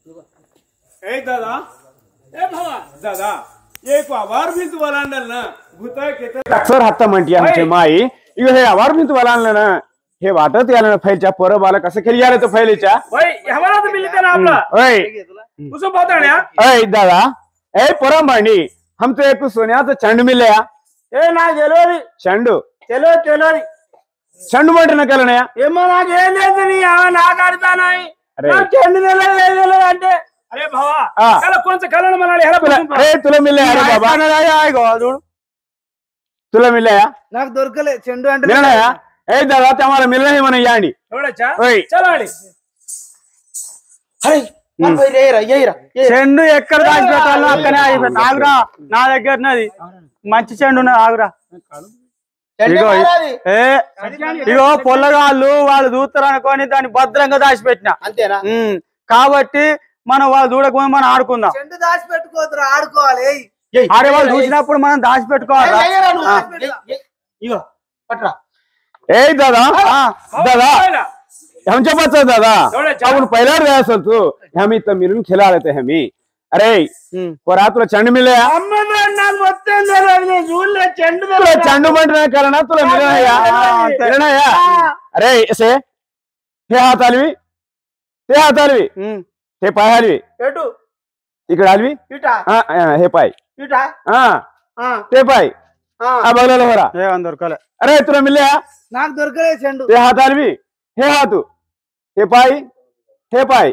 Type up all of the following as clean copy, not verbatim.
ए दादा ए भावा दादा एक आवार भी तू वलांडल ना भूता केते अक्सर हत्ता म्हणती आमचे माई इगो हे आवार भी तू वलांडल ना हे वाटत याला फैलच्या पोरं बाला कसं खेळी यार तो फैलीच्या ओय हमारा तो मिलते ना आपला ओय उसो बताण्या ओय दादा ए पोरं मांडी हम तो एक सोन्याचं चंड मिलया ए ना गेलो रे चंडू चलो चलो रे चंडू म्हणते केलनया ఏమో నాకు ఏం లేదు నీ నాకు అర్థం नाही నా చండు నెల అంటే अरे भावा कल कौन सा कलर मनाली अरे तुला मिले अरे बाबा तुला मिले నాకు దొరకలే చెండు అంటే మిలనయా ఏ దాదా తమరా మిలనే మన యాండి ఎవడచ్చా చలాడి హై మన పోయి రేరా ఏయిరా చెండు ఎక్కడ దాచి పెట్టాలో అక్కనే ఆగిపోతా ఆగురా నా దగ్గర ఉన్నది మంచి చెండు ఉన్నది ఆగురా ఇగో పొల్లగాళ్ళు వాళ్ళు దూతరు అనుకొని దాన్ని భద్రంగా దాచిపెట్టిన అంతేనా కాబట్టి మనం వాళ్ళు చూడకపోతే మనం ఆడుకుందాం చెండు దాచి పెట్టుకోవద్దు ఆడుకోవాలి ఆడే వాళ్ళు చూసినప్పుడు మనం దాచి పెట్టుకోవాలి ए दादा दादा हम चपाचा दादा आपण पहिला रे असल तू हम इथं मिळून खेळा आले ते हमी अरे पोरा तुला चंड मिले चंडू म्हणणार कारण तुला मिळणार या अरे असे हे हात आलवी ते हात आलवी हे पाय हलवी इकडे हलवी हे पाय ते पाय बघलेलं होरा हे दొరకలే अरे तुला मिळल्या నాకు దొరకలే చెండు ते हात हलवी हे हात हे पाय हे पाय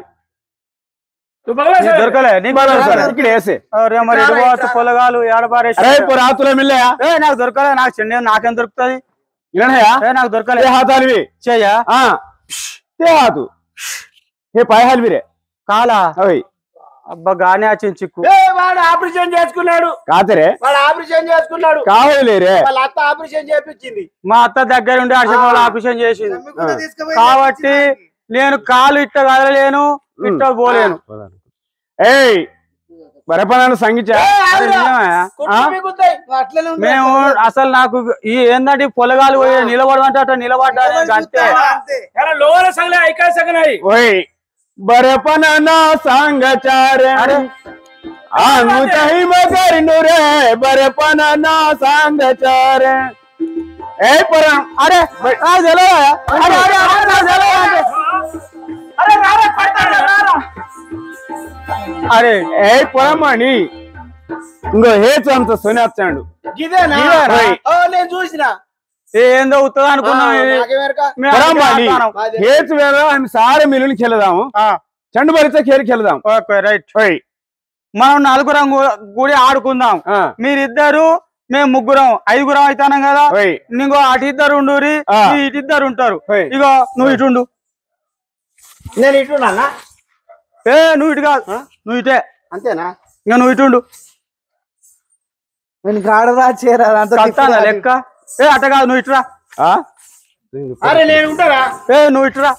तू बघला దొరకలే నీకు బగల इकडे ऐसे अरे మరి ఇడువాత పొలగాలు యాడబారేసి अरे पोरा तुला मिळल्या ए నాకు దొరకలే నాకు చెండు నాకేం దొరుకుతది ఇననయా ఏ నాకు దొరకలే हे हात हलवी చేయా ते हात हे पाय हलवी रे కాలా ఓయ్ అబ్బా గానే వచ్చింది చిక్కు వాడు ఆపరేషన్ చేసుకున్నాడు కాదరే వాడు ఆపరేషన్ చేసుకున్నాడు కావలేరే వాళ్ళ అత్త ఆపరేషన్ చేపించింది మా అత్త దగ్గర ఉండి అర్షమోల ఆపరేషన్ చేసింది కాబట్టి నేను కాలు ఇట్ట కదలలేను ఇట్ట పోలేను ఏయ్ బరపనాను సంగీత మేము అసలు నాకు ఈ ఏందంటే పొలగాలు పోయి నిలబడమంటే అట్లా నిలబడ్డా అంతే ఓయ్ बरेपना ना सांग चार आनु चाही मगर नुरे बरेपना ना सांग चार ए पर अरे आ झाला अरे अरे आ झाला अरे रारा पडता रारा अरे ए परमाणी ఇంగో हेच आमचं सोन्याचं चांडू గిదేనా ఓ నేను చూసినా ఏందో ఉత్తగా అనుకున్నాం हेच वेळा आम्ही सारे मिळून खेळदाము చెండు బరితో खेळ खेळదాం ఓకే రైట్ మనం నలుగురం కూడి ఆడుకుందాం మీరిద్దరు మేము ముగ్గురం ఐదుగురం అయితానం కదా ఇంకో అటు ఇద్దరు ఉండురి ఇటు ఇద్దరు ఉంటారు ఇగో నువ్వు ఇటు ఉండు నేను ఇటు ఏ నువ్వు ఇటు కాదు నువ్వు ఇటే అంతేనా ఇంకా నువ్వు ఇటు ఉండు నేను గాడరా చేరా లెక్క ఏ అట్ట కాదు నువ్వు ఇటురా అరే నేను ఉంటారా ఏ నువ్వు ఇటురా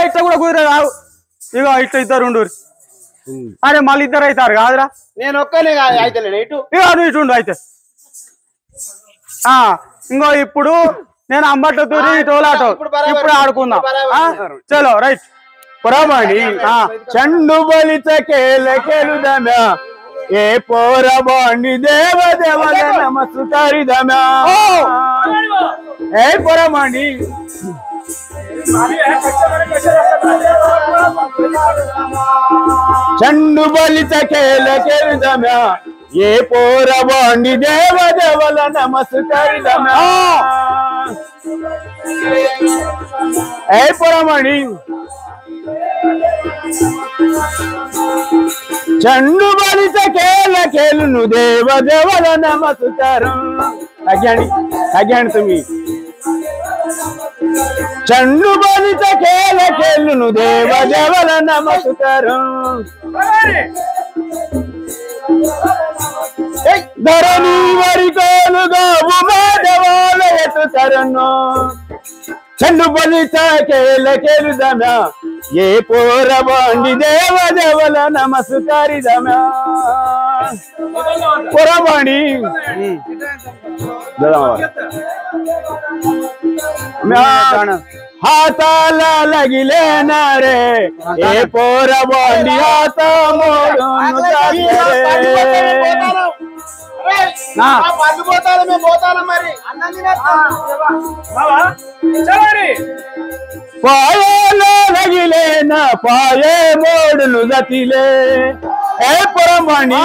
ఇట్ట కూడా కుదిరే రావు ఇగో ఇట్లా ఇద్దరు ఉండు అరే మళ్ళీ ఇద్దరు అవుతారు కాదురా నేను ఒక్కనే అయితే ఇటు ఇగో నువ్వు ఇటు ఉండు అయితే ఇంకో ఇప్పుడు నేను అంబట్టు టోలాటో ఇప్పుడు ఆడుకుందాం చలో రైట్ పురమణి చెండు బలిత కేలుదమ్యా ఏ పోర బాండి దేవ దేవల నమస్కారిదమ్యా ఏ పురమణి చెండు బలిత కేలుదమ్యా ఏ పోర బాండి దేవ దేవల నమస్కారిదమ్యా ఏ పురమణి చెండు బలిత కేలును దేవ దేవల నమస్కారం తగ్గాని తుమ్మి చెండు బలిత కేలును దేవ దేవల నమస్కారం ధరణి వరి కోలుగా ఉమాదేవాల ఎత్తుతరను చెండు బలిత కేలుదమ్యా ఏ పోర బాండి దేవ దేవల నమస్కారిదమ్యా పొరబడి हाथाला लगिले ना रे ए पोरा बंडी हाथ मोड़न ना पानी बोतल में बोतल मारी अन्ना दिना बाबा चलो रे पाये लगिले ना पाये मोड़न जातिले ए पोरा बंडी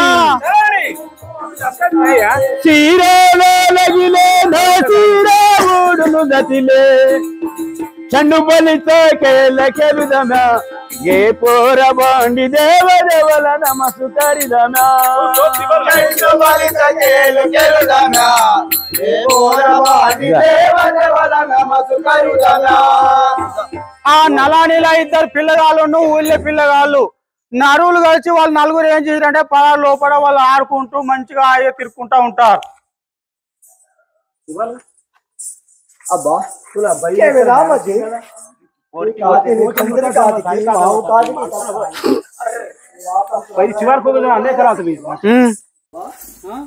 सीरे लगिले ना सीरे मोड़न जातिले चंडू बलित केल केलुदम्या गे पोर बंडी देव देवला नमस्कारिदम्या चंडू बलित केल केलुदम्या गे पोर बंडी देव देवला नमस्कारिदम्या ఆ నలానిలా ఇద్దరు పిల్లగాళ్ళు ఊళ్ళో పిల్లగాళ్ళు నరువులు కలిసి వాళ్ళు నలుగురు ఏం చేశారంటే పొలాల లోపల వాళ్ళు ఆడుకుంటూ మంచిగా ఆయ తిరుక్కుంటా ఉంటారు అబ్బా तुला के वेला मजे और काते ने चंद्र काते की माओ काते भाई चिवार को तो आने करा तुम्ही हां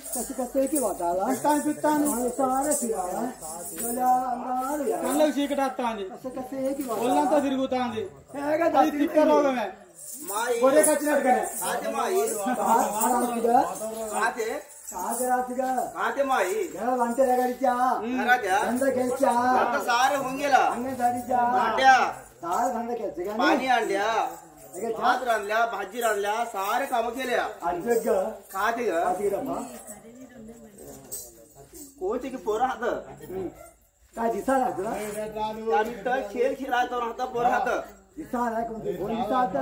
कैसे कैसे की बताला टाइम पिटान सारे फिराला बोला अंगार यार కళ్ళకి చీకటి వస్తాంది कैसे कैसे की बताला ఒళ్ళంతా తిరుగుతాంది ఏగా అది తిక్క రోగమే గొర్రె కచ్చినట్టుగానే आते माई आते सागरातिगा आते माई घर వంటే రగడిచా राजा गंध केचा अंत सारे होंगेला अंगे दाडीचा आंड्या सारे गंध केचे गानी पाणी आणल्या भात रांधल्या भाजी रांधल्या सारे काम केल्या अजग खाते ग आतिरपा कोचे की पोरं हात काय दिसाला तुला त्यात खेळ खेळायचं हात पोरं हात दिसाला कोणते कोण दिसात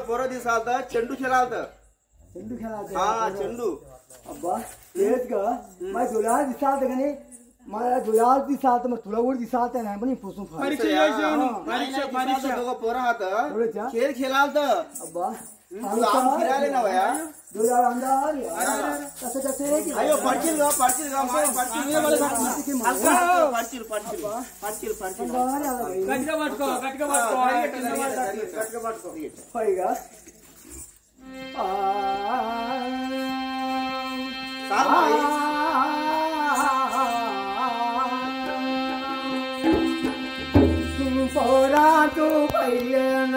पोरं दिसात चेंडू खेळावत चेंडू खेळायचं हा चेंडू अब्बा तेच ग मग तुला दिसात गणे मला तुला दिसात मग तुला उड दिसात नाही पण पुसून फार పరీక్ష చేసాను परीक्षा दोघं पोरं हात थोडंच्या खेळ खेळावत अब्बा तुला आम फिरायला ना वया तुला अंधार कसं कसं की अयो पडशील ग माय पडशील पडशील अंधार आला बाई గట్టిగా పట్టుకో गटके पटको होय ग साल माई पोरा तू पहिल्यान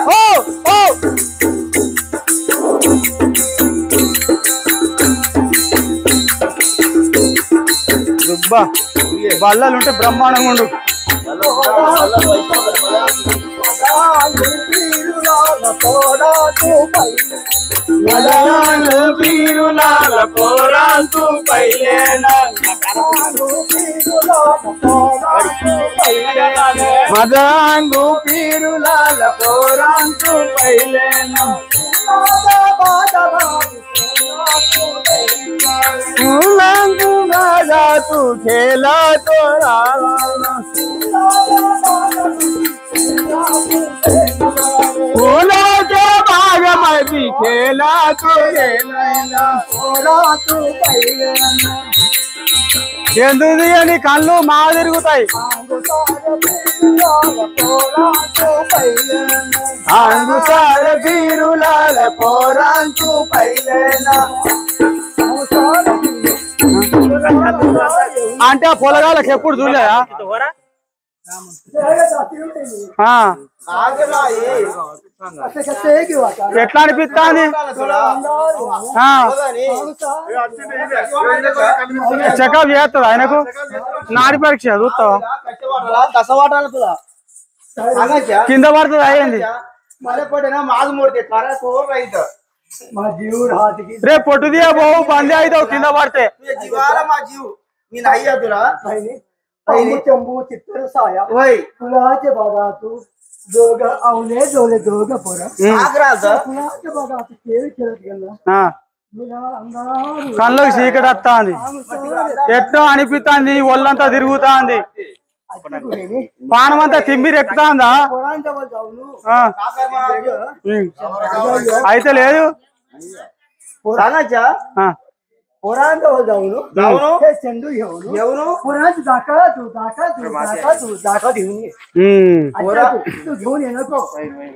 ओ ओ దుబ్బా బల్లలు ఉంటే బ్రహ్మాండంగా ఉండు మదంగు పీరులాల పోరాంతు పైలేనా ఉలంగు గాజా తు ఖేలా తోరా फूलों के बाग में भी खेला तू ఎందుది అని కళ్ళు మా తిరుగుతాయి అంగుసార బీరులాల పోరాంతు పైలేనా అంటే ఆ పొలగాళ్ళకి ఎప్పుడు చూడలేదా ఎట్లా అనిపిస్తుంది చెకప్ చేస్తుంది ఆయనకు నాడి పరీక్ష చూస్తావా కింద పడుతుంది అయ్యింది రేపు పొట్టు దియా బాబు బందీ అవుతావు కింద పడితే मी नाही आहे तुला चंबू चित्र साया फुलाचे बघा तू दोघ आवले जोले दोघ पोर फुलाचे बघा तू खेळ खेळत गेला కళ్ళకి చీకటి వస్తుంది ఎట్లా అనిపిస్తుంది ఒళ్ళంతా తిరుగుతుంది పానం అంతా తిమ్మిరి ఎక్కుతుందా అయితే లేదు पुराण जवळ जाऊन हे चेंडू घेऊन पुराण दाखा घेऊन ये तू घेऊन ये नको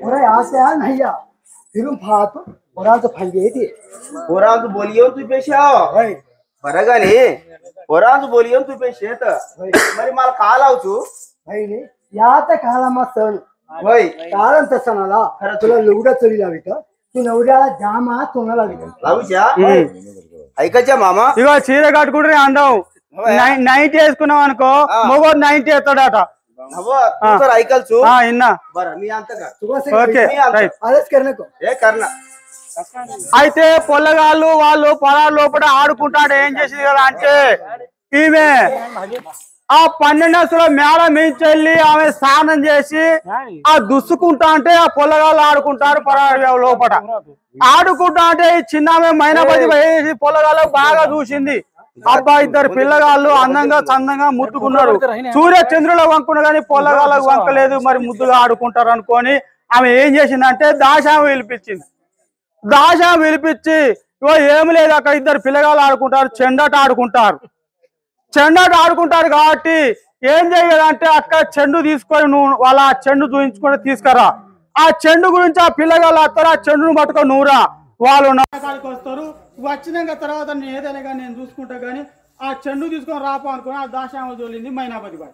पुरा याच्या नाही या फिरून पाहतो पुराचं फांदी येते पोरांतू बोलियो तू पेशे बरं का नाही पोरांतू बोलियो तू पेशे మరి मला का लावतो नाही यात काळामा सण होय कारण तसं मला तुला लुगडं चोरी लावी तर तू नवऱ्याला जामा तोंडाला लावूच्या ऐकायच्या मामा ఇగో చీర కట్టుకుంటే అందావు నైట్ వేసుకున్నావు అనుకో మొగో నైట్ వేస్తాడట ऐकलचू ఇన్నా बरं मी आणतो का ఓకే రైట్ आलंच कर नको हे करना అయితే పొల్లగాళ్ళు వాళ్ళు పొలాల లోపల ఆడుకుంటాడు ఏం చేసింది కదా అంటే ఈమె ఆ 12 మేడ మించెళ్ళి ఆమె స్నానం చేసి ఆ దుస్తుకుంటా అంటే ఆ పొల్లగాళ్ళు ఆడుకుంటారు పొలాల లోపల ఆడుకుంటా అంటే ఈ చిన్న ఆమె మైనాపతి వేసి పొల్లగాళ్ళకు బాగా చూసింది అబ్బా ఇద్దరు పిల్లగాళ్ళు అందంగా చందంగా ముద్దుకున్నారు సూర్య చంద్రుల వంకున కానీ పొల్లగాళ్ళకు వంకలేదు మరి ముద్దుగా ఆడుకుంటారు అనుకొని ఆమె ఏం చేసిందంటే దాశామ పిలిపించింది దాశామ పిలిపించి ఇగో ఏమి లేదు అక్కడ ఇద్దరు పిల్లగాళ్ళు ఆడుకుంటారు చెండాట ఆడుకుంటారు కాబట్టి ఏం చేయాలంటే అక్కడ చెండు తీసుకొని నువ్వు వాళ్ళ ఆ చెండు చూయించుకొని తీసుకురా ఆ చెండు గురించి ఆ పిల్లగాళ్ళు వస్తారు ఆ చెండును పట్టుకొని నువ్వురా వాళ్ళు కాడికి వస్తారు వచ్చినాక తర్వాత నేను ఏదైనా కానీ నేను చూసుకుంటా కానీ ఆ చెండు తీసుకొని రాపో అనుకుని ఆ దాశామ జోలింది మైనాపతి బాయ్